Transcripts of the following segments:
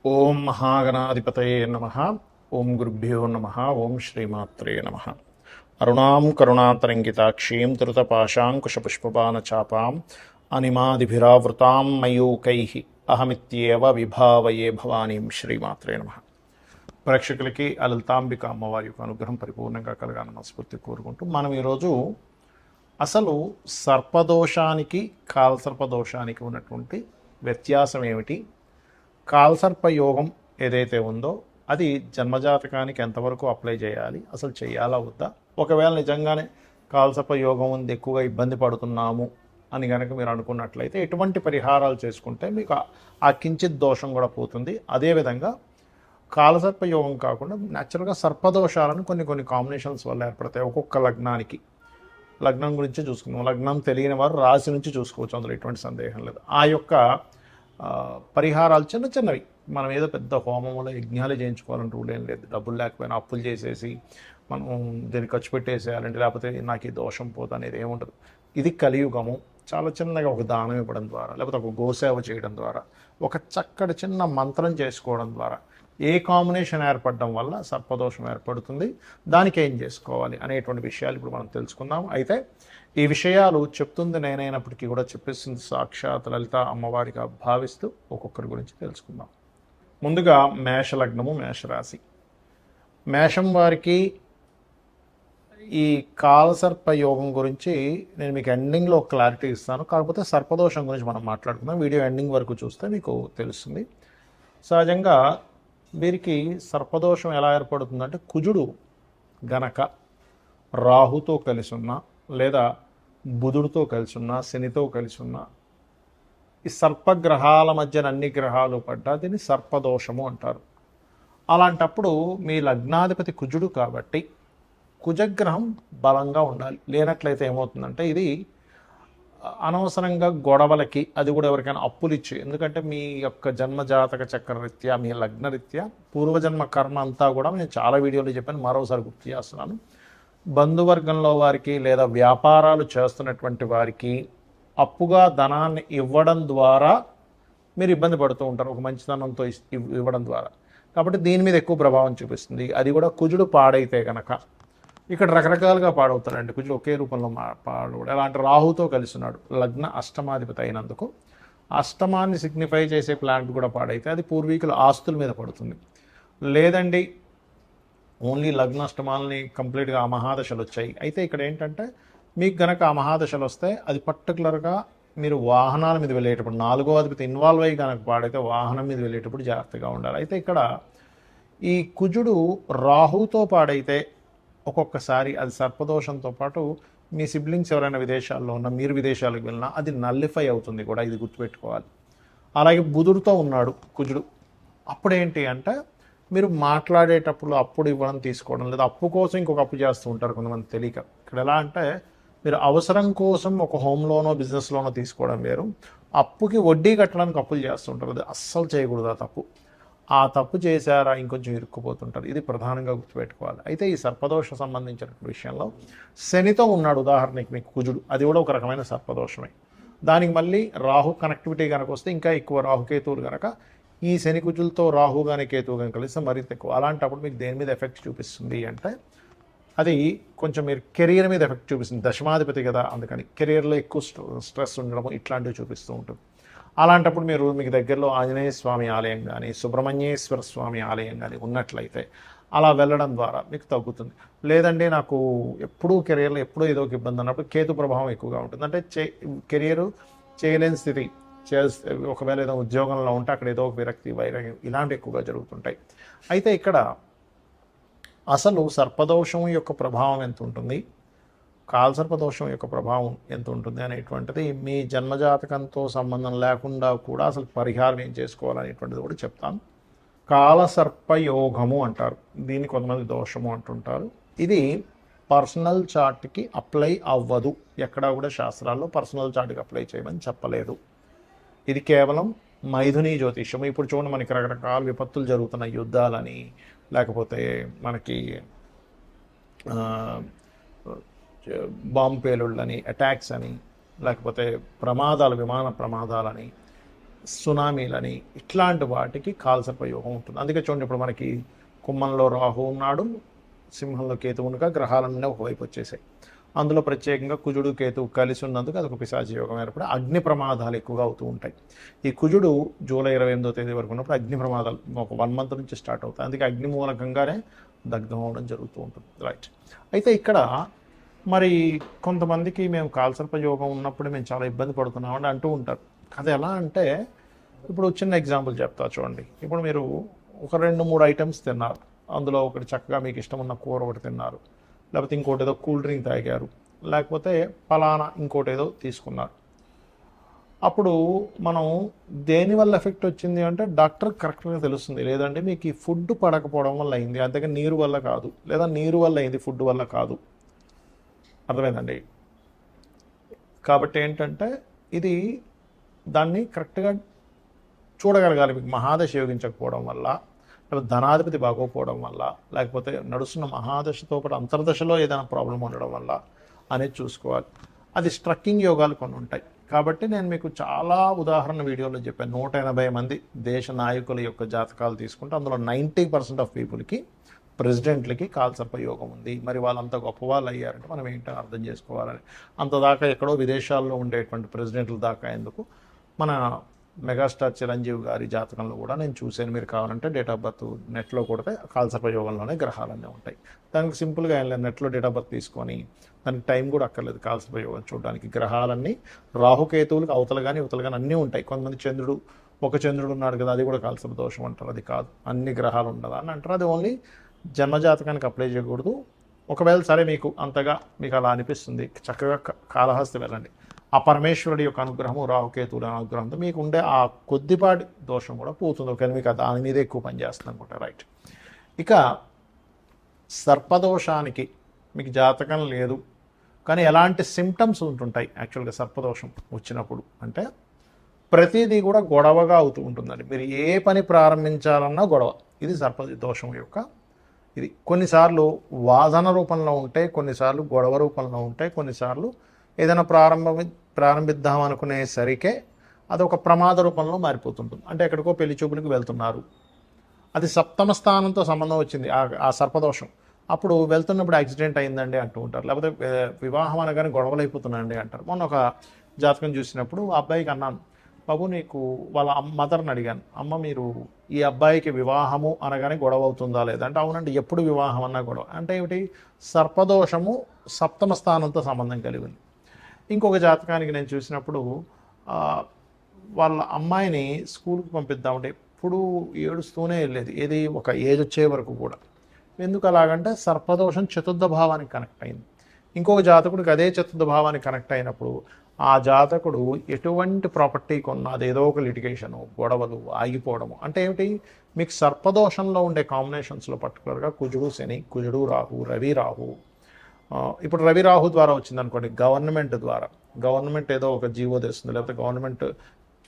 ఓం మహాగణాధిపతయే నమః. ఓం గురుభ్యో నమః. ఓం శ్రీమాత్రే నమః. అరుణాం కరుణాతరంగితాక్షీం ధృతపాశాంకుశపుష్పబాణచాపాం అనిమాదిభిరావృతాం మయూకైః అహమిత్యేవ విభావయే భవానీం. శ్రీమాత్రే నమః. ప్రేక్షకులకి లలితాంబిక అమ్మవారి యొక్క అనుగ్రహం పరిపూర్ణంగా కలగాలని మనస్ఫూర్తి కోరుకుంటూ మనం ఈరోజు అసలు సర్పదోషానికి కాలసర్పదోషానికి ఉన్నటువంటి వ్యత్యాసం ఏమిటి, కాలసర్ప యోగం ఏదైతే ఉందో అది జన్మజాతకానికి ఎంతవరకు అప్లై చేయాలి, అసలు చేయాలా వద్దా, ఒకవేళ నిజంగానే కాలసర్ప యోగం ఉంది ఎక్కువగా ఇబ్బంది పడుతున్నాము అని కనుక మీరు అనుకున్నట్లయితే ఎటువంటి పరిహారాలు చేసుకుంటే మీకు ఆ కించిత్ దోషం కూడా పోతుంది. అదేవిధంగా కాలసర్ప యోగం కాకుండా న్యాచురల్గా సర్పదోషాలను కొన్ని కాంబినేషన్స్ వల్ల ఏర్పడతాయి. ఒక్కొక్క లగ్నం గురించి చూసుకుందాం. లగ్నం తెలియని వారు రాశి నుంచి చూసుకోవచ్చు, అందులో ఎటువంటి సందేహం లేదు. ఆ యొక్క పరిహారాలు చిన్నవి, మనం ఏదో పెద్ద హోమములో యజ్ఞాలు చేయించుకోవాలంటే రూల్ ఏం లేదు. డబ్బులు లేకపోయినా అప్పులు చేసేసి మనం దీన్ని ఖర్చు పెట్టేసేయాలంటే, లేకపోతే నాకు ఈ దోషం పోదు అనేది ఏముండదు. ఇది కలియుగము. చాలా చిన్నగా ఒక దానం ఇవ్వడం ద్వారా, లేకపోతే ఒక గోసేవ చేయడం ద్వారా, ఒక చక్కటి చిన్న మంత్రం చేసుకోవడం ద్వారా ఏ కాంబినేషన్ ఏర్పడడం వల్ల సర్పదోషం ఏర్పడుతుంది, దానికి ఏం చేసుకోవాలి అనేటువంటి విషయాలు ఇప్పుడు మనం తెలుసుకుందాం. అయితే ఈ విషయాలు చెప్తుంది నేనైనప్పటికీ కూడా చెప్పేస్తుంది సాక్షాత్ లలిత అమ్మవారిగా భావిస్తూ ఒక్కొక్కరి గురించి తెలుసుకుందాం. ముందుగా మేషలగ్నము, మేషరాశి. మేషం వారికి ఈ కాలసర్ప యోగం గురించి నేను మీకు ఎండింగ్లో క్లారిటీ ఇస్తాను. కాకపోతే సర్పదోషం గురించి మనం మాట్లాడుకుందాం. వీడియో ఎండింగ్ వరకు చూస్తే మీకు తెలుస్తుంది. సహజంగా వీరికి సర్పదోషం ఎలా ఏర్పడుతుందంటే, కుజుడు గనక రాహుతో కలిసి ఉన్నా, లేదా బుధుడితో కలిసి ఉన్నా, శనితో కలిసి ఉన్నా, ఈ సర్పగ్రహాల మధ్యన అన్ని గ్రహాలు పడ్డా దీన్ని సర్పదోషము అంటారు. అలాంటప్పుడు మీ లగ్నాధిపతి కుజుడు కాబట్టి కుజగ్రహం బలంగా ఉండాలి. లేనట్లయితే ఏమవుతుందంటే ఇది అనవసరంగా గొడవలకి, అది కూడా ఎవరికైనా అప్పులు ఇచ్చి, ఎందుకంటే మీ యొక్క జన్మజాతక చక్రరీత్యా, మీ లగ్నరీత్యా పూర్వజన్మ కర్మ అంతా కూడా నేను చాలా వీడియోలు చెప్పాను, మరోసారి గుర్తు చేస్తున్నాను. బంధువర్గంలో వారికి లేదా వ్యాపారాలు చేస్తున్నటువంటి వారికి అప్పుగా ధనాన్ని ఇవ్వడం ద్వారా మీరు ఇబ్బంది పడుతూ ఉంటారు, ఒక మంచితనంతో ఇవ్వడం ద్వారా. కాబట్టి దీని మీద ఎక్కువ ప్రభావం చూపిస్తుంది. అది కూడా కుజుడు పాడైతే కనుక ఇక్కడ రకరకాలుగా పాడవుతారండి. కుజుడు ఒకే రూపంలో పాడవుడు. అలాంటి రాహుతో కలిసి ఉన్నాడు, లగ్న అష్టమాధిపతి అయినందుకు అష్టమాన్ని సిగ్నిఫై చేసే ప్లాంట్ కూడా పాడైతే అది పూర్వీకుల ఆస్తుల మీద పడుతుంది. లేదండి ఓన్లీ లగ్న అష్టమాలని కంప్లీట్గా అమహాదశలు వచ్చాయి. అయితే ఇక్కడ ఏంటంటే మీకు గనక అమహాదశలు వస్తే అది పర్టికులర్గా మీరు వాహనాల మీద వెళ్ళేటప్పుడు, నాలుగో అధిపతి ఇన్వాల్వ్ అయ్యి కనుక పాడైతే వాహనం మీద వెళ్ళేటప్పుడు జాగ్రత్తగా ఉండాలి. అయితే ఇక్కడ ఈ కుజుడు రాహుతో పాడైతే ఒక్కొక్కసారి అది సర్పదోషంతో పాటు మీ సిబ్లింగ్స్ ఎవరైనా విదేశాల్లో ఉన్నా, మీరు విదేశాలకు వెళ్ళినా అది నల్లిఫై అవుతుంది కూడా, ఇది గుర్తుపెట్టుకోవాలి. అలాగే బుధుడితో ఉన్నాడు కుజుడు. అప్పుడేంటి అంటే మీరు మాట్లాడేటప్పుడు అప్పుడు ఇవ్వడం తీసుకోవడం, లేదా అప్పు కోసం ఇంకొక అప్పు చేస్తూ ఉంటారు కొంతమంది తెలియక. ఇక్కడ ఎలా అంటే మీరు అవసరం కోసం ఒక హోమ్ లోనో బిజినెస్ లోనో తీసుకోవడం వేరు, అప్పుకి వడ్డీ కట్టడానికి అప్పులు చేస్తుంటారు. అది అస్సలు చేయకూడదు. ఆ తప్పు చేశారా ఇంకొంచెం ఇరుక్కుపోతుంటారు. ఇది ప్రధానంగా గుర్తుపెట్టుకోవాలి. అయితే ఈ సర్పదోష సంబంధించిన విషయంలో శనితో ఉన్నాడు ఉదాహరణకి మీకు కుజుడు, అది కూడా ఒక రకమైన సర్పదోషమే. దానికి మళ్ళీ రాహు కనెక్టివిటీ కనుక వస్తే ఇంకా ఎక్కువ, రాహుకేతువులు కనుక ఈ శని కుజులతో రాహు కానీ కేతువు కానీ కలిస్తే మరింత ఎక్కువ. అలాంటప్పుడు మీకు దేని మీద ఎఫెక్ట్ చూపిస్తుంది అంటే అది కొంచెం మీరు కెరియర్ మీద ఎఫెక్ట్ చూపిస్తుంది. దశమాధిపతి కదా, అందుకని కెరియర్లో ఎక్కువ స్ట్రెస్ ఉండడం ఇట్లాంటివి చూపిస్తూ ఉంటుంది. అలాంటప్పుడు మీకు దగ్గరలో ఆంజనేయ స్వామి ఆలయం కానీ, సుబ్రహ్మణ్యేశ్వర స్వామి ఆలయం కానీ ఉన్నట్లయితే అలా వెళ్ళడం ద్వారా మీకు తగ్గుతుంది. లేదండి నాకు ఎప్పుడూ కెరియర్లో ఎప్పుడూ ఏదో ఒక ఇబ్బంది అన్నప్పుడు కేతు ప్రభావం ఎక్కువగా ఉంటుంది. అంటే కెరియర్ చేయలేని స్థితి, ఒకవేళ ఏదో ఉద్యోగంలో ఉంటే అక్కడ ఏదో ఒక విరక్తి, వైరాగ్యం ఇలాంటివి ఎక్కువగా జరుగుతుంటాయి. అయితే ఇక్కడ అసలు సర్పదోషం యొక్క ప్రభావం ఎంత ఉంటుంది, కాలసర్పదోషం యొక్క ప్రభావం ఎంత ఉంటుంది అనేటువంటిది మీ జన్మజాతకంతో సంబంధం లేకుండా కూడా అసలు పరిహారం ఏం చేసుకోవాలనేటువంటిది కూడా చెప్తాను. కాలసర్పయోగము అంటారు దీన్ని, కొంతమంది దోషము అంటుంటారు. ఇది పర్సనల్ చార్ట్కి అప్లై అవ్వదు. ఎక్కడా కూడా శాస్త్రాల్లో పర్సనల్ చార్ట్కి అప్లై చేయమని చెప్పలేదు. ఇది కేవలం మైథుని జ్యోతిష్యం. ఇప్పుడు చూడండి, మనకి రకరకాల విపత్తులు జరుగుతున్న, యుద్ధాలని, లేకపోతే మనకి బాంబు పేలుళ్ళని, అటాక్స్ అని, లేకపోతే ప్రమాదాలు, విమాన ప్రమాదాలని, సునామీలని ఇట్లాంటి వాటికి కాలసర్పయోగం ఉంటుంది. అందుకే చూడండి, ఇప్పుడు మనకి కుంభంలో రాహు ఉన్నాడు, సింహంలో కేతు ఉండగా గ్రహాలన్నీ ఒకవైపు వచ్చేసాయి. అందులో ప్రత్యేకంగా కుజుడు కేతు కలిసి ఉన్నందుకు అదొక పిశాచ యోగం ఏర్పడి అగ్ని ప్రమాదాలు ఎక్కువగా అవుతూ ఉంటాయి. ఈ కుజుడు జూలై 28వ తేదీ వరకు ఉన్నప్పుడు అగ్ని ప్రమాదాలు ఒక 1 మంత్ నుంచి స్టార్ట్ అవుతాయి. అందుకే అగ్ని మూలకంగానే దగ్ధం అవడం జరుగుతూ ఉంటుంది. రైట్. అయితే ఇక్కడ మరి కొంతమందికి మేము కాలసర్ప యోగం ఉన్నప్పుడు మేము చాలా ఇబ్బంది పడుతున్నామని అంటూ ఉంటారు. అది ఎలా అంటే, ఇప్పుడు చిన్న ఎగ్జాంపుల్ చెప్తా చూడండి. ఇప్పుడు మీరు ఒక 2-3 ఐటమ్స్ తిన్నారు, అందులో ఒకటి చక్కగా మీకు ఇష్టం ఉన్న కూర ఒకటి తిన్నారు, లేకపోతే ఇంకోటి ఏదో కూల్ డ్రింక్ తాగారు, లేకపోతే ఫలానా ఇంకోటి ఏదో తీసుకున్నారు. అప్పుడు మనం దేనివల్ల ఎఫెక్ట్ వచ్చింది అంటే డాక్టర్ కరెక్ట్గా తెలుస్తుంది. లేదంటే మీకు ఈ ఫుడ్ పడకపోవడం వల్ల అయింది, అంతగా నీరు వల్ల కాదు, లేదా నీరు వల్ల అయింది, ఫుడ్ వల్ల కాదు. అర్థమైందండి? కాబట్టి ఏంటంటే ఇది దాన్ని కరెక్ట్గా చూడగలగాలి. మీకు మహాదశ యోగించకపోవడం వల్ల, లేకపోతే ధనాధిపతి బాగోకపోవడం వల్ల, లేకపోతే నడుస్తున్న మహాదశతో పాటు అంతర్దశలో ఏదైనా ప్రాబ్లం ఉండడం వల్ల అనేది చూసుకోవాలి. అది స్ట్రక్కింగ్ యోగాలు కొన్ని ఉంటాయి. కాబట్టి నేను మీకు చాలా ఉదాహరణ వీడియోలో చెప్పాను. 180 మంది దేశ నాయకుల యొక్క జాతకాలు తీసుకుంటే అందులో 90% ఆఫ్ పీపుల్కి, ప్రెసిడెంట్లకి కాలసర్ప యోగం ఉంది. మరి వాళ్ళంత గొప్ప వాళ్ళు అయ్యారంటే మనం ఏంటో అర్థం చేసుకోవాలని. అంతదాకా ఎక్కడో విదేశాల్లో ఉండేటువంటి ప్రెసిడెంట్ల దాకా ఎందుకు, మన మెగాస్టార్ చిరంజీవి గారి జాతకంలో కూడా నేను చూశాను. మీరు కావాలంటే డేట్ ఆఫ్ బర్త్ నెట్లో కొడితే కాలసర్ప యోగంలోనే గ్రహాలన్నీ ఉంటాయి. దానికి సింపుల్గా ఏం లేదు, నెట్లో డేట్ ఆఫ్ బర్త్ తీసుకొని, దానికి టైం కూడా అక్కర్లేదు కాలసర్ప యోగం చూడడానికి. గ్రహాలన్నీ రాహుకేతువులకు అవతల కానీ ఇవతల కానీ అన్నీ ఉంటాయి. కొంతమంది ఒక చంద్రుడు ఉన్నాడు కదా, అది కూడా కాలసర్ప దోషం అంటారు. అది కాదు, అన్ని గ్రహాలు ఉండదా అని అంటారు. అది ఓన్లీ జన్మజాతకానికి అప్లై చేయకూడదు. ఒకవేళ సరే మీకు అంతగా మీకు అలా అనిపిస్తుంది, చక్కగా కాళహస్తి వెళ్ళండి. ఆ పరమేశ్వరుడి యొక్క అనుగ్రహము, రాహుకేతువుల అనుగ్రహంతో మీకు ఉండే ఆ కొద్దిపాటి దోషం కూడా పోతుంది. ఒకవేళ మీకు దాని మీద ఎక్కువ పనిచేస్తుంది అనుకుంటా. రైట్. ఇక సర్పదోషానికి మీకు జాతకం లేదు కానీ ఎలాంటి సిమ్టమ్స్ ఉంటుంటాయి యాక్చువల్గా సర్పదోషం వచ్చినప్పుడు అంటే, ప్రతిదీ కూడా గొడవగా అవుతూ ఉంటుందండి. మీరు ఏ పని ప్రారంభించాలన్నా గొడవ. ఇది సర్పదోషం యొక్క ఇది. కొన్నిసార్లు వాదన రూపంలో ఉంటాయి, కొన్నిసార్లు గొడవ రూపంలో ఉంటాయి, కొన్నిసార్లు ఏదైనా ప్రారంభిద్దాం అనుకునేసరికే అది ఒక ప్రమాద రూపంలో మారిపోతుంటుంది. అంటే ఎక్కడికో పెళ్లి చూపులకు వెళ్తున్నారు, అది సప్తమ స్థానంతో సంబంధం వచ్చింది ఆ సర్పదోషం. అప్పుడు వెళ్తున్నప్పుడు యాక్సిడెంట్ అయిందండి అంటూ ఉంటారు, లేకపోతే వివాహం అనగానే గొడవలు అయిపోతున్నాయండి అంటారు. మొన్న ఒక జాతకం చూసినప్పుడు ఆ అబ్బాయికి అన్నాను, బాబు నీకు వాళ్ళ మదర్ని అడిగాను, అమ్మ మీరు ఈ అబ్బాయికి వివాహము అనగానే గొడవ అవుతుందా లేదా అంటే, అవునండి ఎప్పుడు వివాహం అన్నా గొడవ. అంటే ఏమిటి, సర్పదోషము సప్తమ స్థానంతో సంబంధం కలిగి ఉంది. ఇంకొక జాతకానికి నేను చూసినప్పుడు వాళ్ళ అమ్మాయిని స్కూల్కి పంపిద్దామంటే ఎప్పుడు ఏడుస్తూనే వెళ్ళేది, ఏది ఒక ఏజ్ వచ్చే వరకు కూడా. ఎందుకు అలాగంటే సర్పదోషం చతుర్థ భావానికి కనెక్ట్ అయింది. ఇంకొక జాతకుడికి అదే చతుర్థ భావానికి కనెక్ట్ అయినప్పుడు ఆ జాతకుడు ఎటువంటి ప్రాపర్టీ కొన్నా అదేదో ఒక లిటిగేషను, గొడవలు, ఆగిపోవడము. అంటే ఏమిటి, మీకు సర్పదోషంలో ఉండే కాంబినేషన్స్లో పర్టికులర్గా కుజుడు శని, కుజుడు రాహు, రవి రాహు. ఇప్పుడు రవి రాహు ద్వారా వచ్చింది అనుకోండి, గవర్నమెంట్ ఏదో ఒక జీవో తెస్తుంది, లేకపోతే గవర్నమెంట్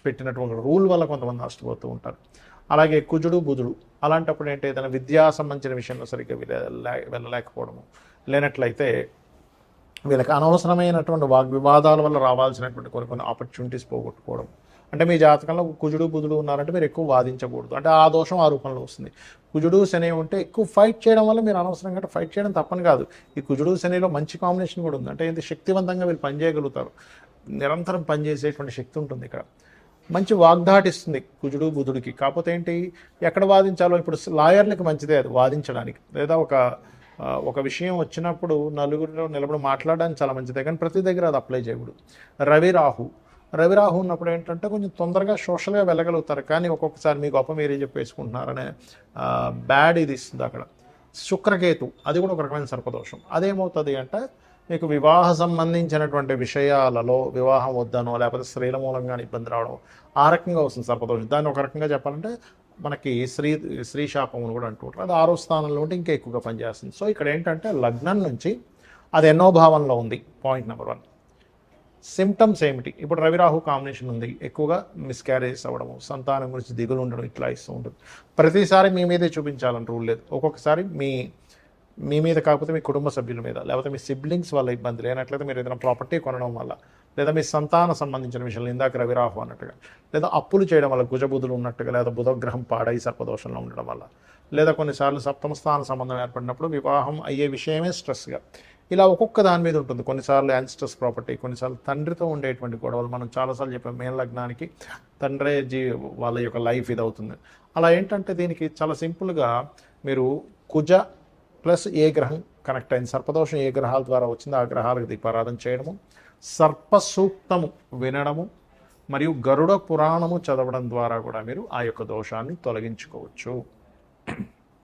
పెట్టినటువంటి రూల్ వల్ల కొంతమంది నష్టపోతూ ఉంటారు. అలాగే కుజుడు బుధుడు, అలాంటప్పుడు ఏంటి, ఏదైనా విద్యా సంబంధించిన విషయంలో సరిగ్గా వెళ్ళలేకపోవడము, లేనట్లయితే వీళ్ళకి అనవసరమైనటువంటి వాగ్వివాదాల వల్ల రావాల్సినటువంటి కొన్ని ఆపర్చునిటీస్ పోగొట్టుకోవడం. అంటే మీ జాతకంలో కుజుడు బుధుడు ఉన్నారంటే మీరు ఎక్కువ వాదించకూడదు, అంటే ఆ దోషం ఆ రూపంలో వస్తుంది. కుజుడు శని ఉంటే ఎక్కువ ఫైట్ చేయడం వల్ల మీరు అనవసరంగా ఫైట్ చేయడం తప్పని కాదు. ఈ కుజుడు శనిలో మంచి కాంబినేషన్ కూడా ఉంది. అంటే ఏంటి, శక్తివంతంగా వీళ్ళు పనిచేయగలుగుతారు, నిరంతరం పనిచేసేటువంటి శక్తి ఉంటుంది ఇక్కడ. మంచి వాగ్దాటిస్తుంది కుజుడు బుధుడికి. కాకపోతే ఏంటి, ఎక్కడ వాదించాలో, ఇప్పుడు లాయర్లకి మంచిదే అది వాదించడానికి, లేదా ఒక విషయం వచ్చినప్పుడు నలుగురిలో నిలబడి మాట్లాడడానికి చాలా మంచిదే, కానీ ప్రతి దగ్గర అది అప్లై చేయకూడదు. రవి రాహు ఉన్నప్పుడు ఏంటంటే కొంచెం తొందరగా సోషల్గా వెళ్ళగలుగుతారు, కానీ ఒక్కొక్కసారి మీ గొప్ప మీరే చెప్పేసుకుంటున్నారనే బ్యాడ్ ఇది ఇస్తుంది అక్కడ. శుక్రకేతు, అది కూడా ఒక రకమైన సర్పదోషం. అదేమవుతుంది అంటే, మీకు వివాహ సంబంధించినటువంటి విషయాలలో వివాహం వద్దనో, లేకపోతే స్త్రీల మూలంగా ఇబ్బంది రావడం, ఆ రకంగా వస్తుంది సర్పదోషం. దాన్ని ఒక రకంగా చెప్పాలంటే మనకి స్త్రీ శాపం అని కూడా అంటుంటారు. అది 6వ స్థానంలో ఉంటే ఇంకా ఎక్కువగా పనిచేస్తుంది. సో ఇక్కడ ఏంటంటే లగ్నం నుంచి అది ఎన్నో భావంలో ఉంది, పాయింట్ నెంబర్ 1. సిమ్టమ్స్ ఏమిటి, ఇప్పుడు రవిరాహు కాంబినేషన్ ఉంది, ఎక్కువగా మిస్క్యారేజ్ అవ్వడము, సంతానం గురించి దిగులు ఉండడం, ఇట్లా ఇస్తూ ఉంటుంది. ప్రతిసారి మీ మీదే చూపించాలని రూల్ లేదు. ఒక్కొక్కసారి మీ మీద కాకపోతే మీ కుటుంబ సభ్యుల మీద, లేకపోతే మీ సిబ్లింగ్స్ వల్ల ఇబ్బంది, లేనట్లయితే మీరు ఏదైనా ప్రాపర్టీ కొనడం వల్ల, లేదా మీ సంతాన సంబంధించిన విషయాలు ఇందాక రవిరాహు అన్నట్టుగా, లేదా అప్పులు చేయడం వల్ల కుజబుధులు ఉన్నట్టుగా, లేదా బుధగ్రహం పాడై సర్పదోషంలో ఉండడం వల్ల, లేదా కొన్నిసార్లు సప్తమ స్థాన సంబంధం ఏర్పడినప్పుడు వివాహం అయ్యే విషయమే స్ట్రెస్గా, ఇలా ఒక్కొక్క దాని మీద ఉంటుంది. కొన్నిసార్లు యాన్స్ట్రెస్ ప్రాపర్టీ, కొన్నిసార్లు తండ్రితో ఉండేటువంటి గొడవలు. మనం చాలాసార్లు చెప్పాం మేన లగ్నానికి తండ్రే వాళ్ళ యొక్క లైఫ్ ఇది అవుతుంది. అలా ఏంటంటే దీనికి చాలా సింపుల్గా మీరు కుజ ప్లస్ ఏ గ్రహం కనెక్ట్ అయింది, సర్పదోషం ఏ గ్రహాల ద్వారా వచ్చిందో ఆ గ్రహాలకు దీపారాధన చేయడము, సర్ప సూక్తము వినడము మరియు గరుడ పురాణము చదవడం ద్వారా కూడా మీరు ఆ యొక్క దోషాన్ని తొలగించుకోవచ్చు.